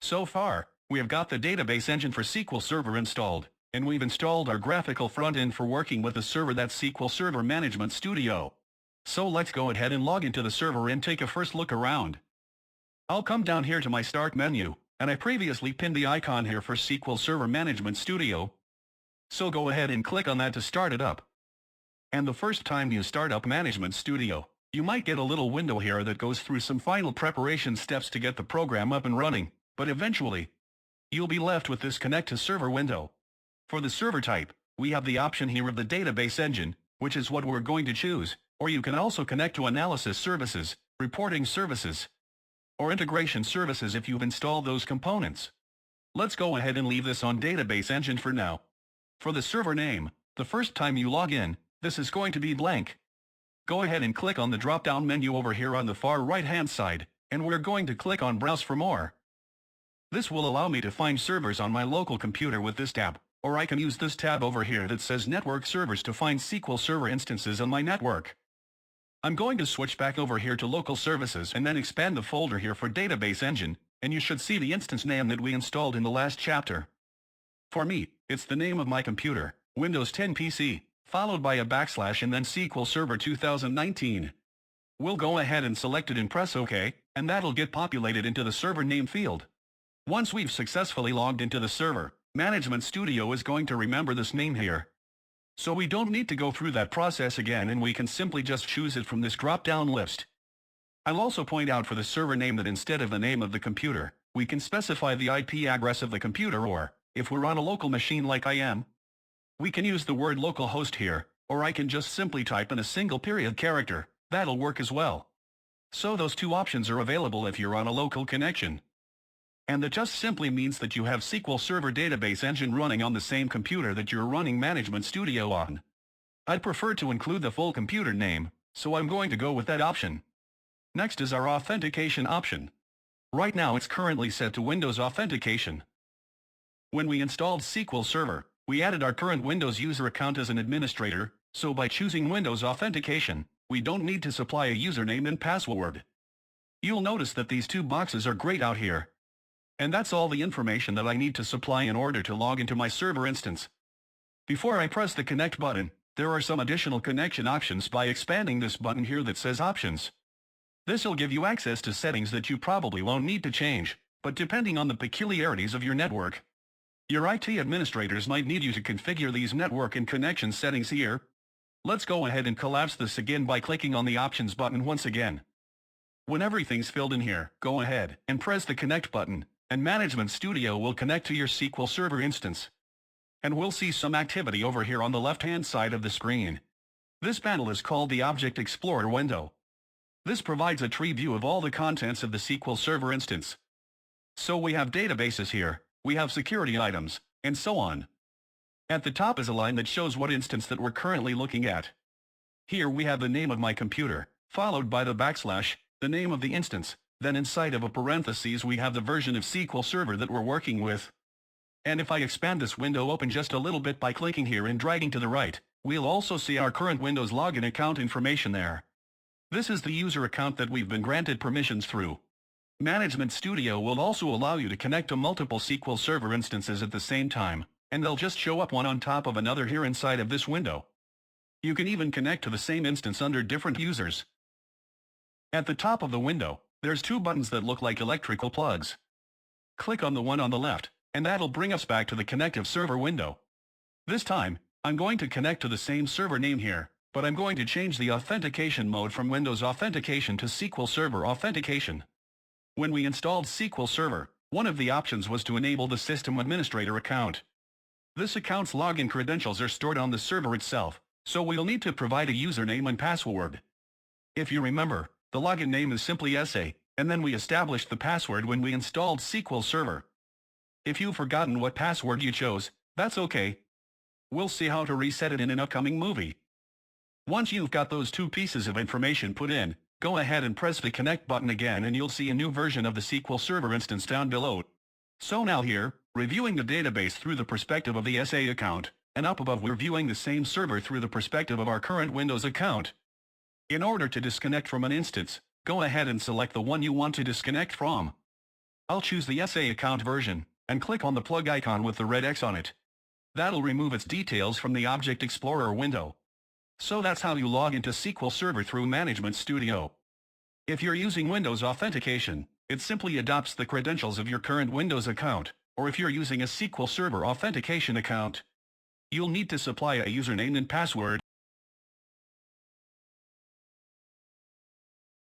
So far, we have got the database engine for SQL Server installed, and we've installed our graphical front-end for working with the server, that's SQL Server Management Studio. So let's go ahead and log into the server and take a first look around. I'll come down here to my Start menu, and I previously pinned the icon here for SQL Server Management Studio. So go ahead and click on that to start it up. And the first time you start up Management Studio, you might get a little window here that goes through some final preparation steps to get the program up and running, but eventually, you'll be left with this Connect to Server window. For the server type, we have the option here of the database engine, which is what we're going to choose, or you can also connect to analysis services, reporting services, or integration services if you've installed those components. Let's go ahead and leave this on database engine for now. For the server name, the first time you log in, this is going to be blank. Go ahead and click on the drop-down menu over here on the far right-hand side, and we're going to click on Browse for More. This will allow me to find servers on my local computer with this tab, or I can use this tab over here that says Network Servers to find SQL Server instances on my network. I'm going to switch back over here to Local Services and then expand the folder here for Database Engine, and you should see the instance name that we installed in the last chapter. For me, it's the name of my computer, Windows 10 PC, followed by a backslash and then SQL Server 2019. We'll go ahead and select it and press OK, and that'll get populated into the server name field. Once we've successfully logged into the server, Management Studio is going to remember this name here. So we don't need to go through that process again, and we can simply just choose it from this drop-down list. I'll also point out for the server name that instead of the name of the computer, we can specify the IP address of the computer, or, if we're on a local machine like I am, we can use the word localhost here, or I can just simply type in a single period character. That'll work as well. So those two options are available if you're on a local connection. And that just simply means that you have SQL Server Database Engine running on the same computer that you're running Management Studio on. I'd prefer to include the full computer name, so I'm going to go with that option. Next is our authentication option. Right now it's currently set to Windows Authentication. When we installed SQL Server, we added our current Windows user account as an administrator, so by choosing Windows Authentication, we don't need to supply a username and password. You'll notice that these two boxes are grayed out here. And that's all the information that I need to supply in order to log into my server instance. Before I press the Connect button, there are some additional connection options by expanding this button here that says Options. This will give you access to settings that you probably won't need to change, but depending on the peculiarities of your network, your IT administrators might need you to configure these network and connection settings here. Let's go ahead and collapse this again by clicking on the Options button once again. When everything's filled in here, go ahead and press the Connect button, and Management Studio will connect to your SQL Server instance. And we'll see some activity over here on the left-hand side of the screen. This panel is called the Object Explorer window. This provides a tree view of all the contents of the SQL Server instance. So we have databases here, we have security items, and so on. At the top is a line that shows what instance that we're currently looking at. Here we have the name of my computer, followed by the backslash, the name of the instance. Then inside of a parentheses we have the version of SQL Server that we're working with. And if I expand this window open just a little bit by clicking here and dragging to the right, we'll also see our current Windows login account information there. This is the user account that we've been granted permissions through. Management Studio will also allow you to connect to multiple SQL Server instances at the same time, and they'll just show up one on top of another here inside of this window. You can even connect to the same instance under different users. At the top of the window, there's two buttons that look like electrical plugs. Click on the one on the left, and that'll bring us back to the Connective Server window. This time, I'm going to connect to the same server name here, but I'm going to change the authentication mode from Windows Authentication to SQL Server Authentication. When we installed SQL Server, one of the options was to enable the System Administrator account. This account's login credentials are stored on the server itself, so we'll need to provide a username and password. If you remember, the login name is simply SA, and then we established the password when we installed SQL Server. If you've forgotten what password you chose, that's okay. We'll see how to reset it in an upcoming movie. Once you've got those two pieces of information put in, go ahead and press the Connect button again and you'll see a new version of the SQL Server instance down below. So now here, reviewing the database through the perspective of the SA account, and up above we're viewing the same server through the perspective of our current Windows account. In order to disconnect from an instance, go ahead and select the one you want to disconnect from. I'll choose the SA account version, and click on the plug icon with the red X on it. That'll remove its details from the Object Explorer window. So that's how you log into SQL Server through Management Studio. If you're using Windows authentication, it simply adopts the credentials of your current Windows account, or if you're using a SQL Server authentication account, you'll need to supply a username and password.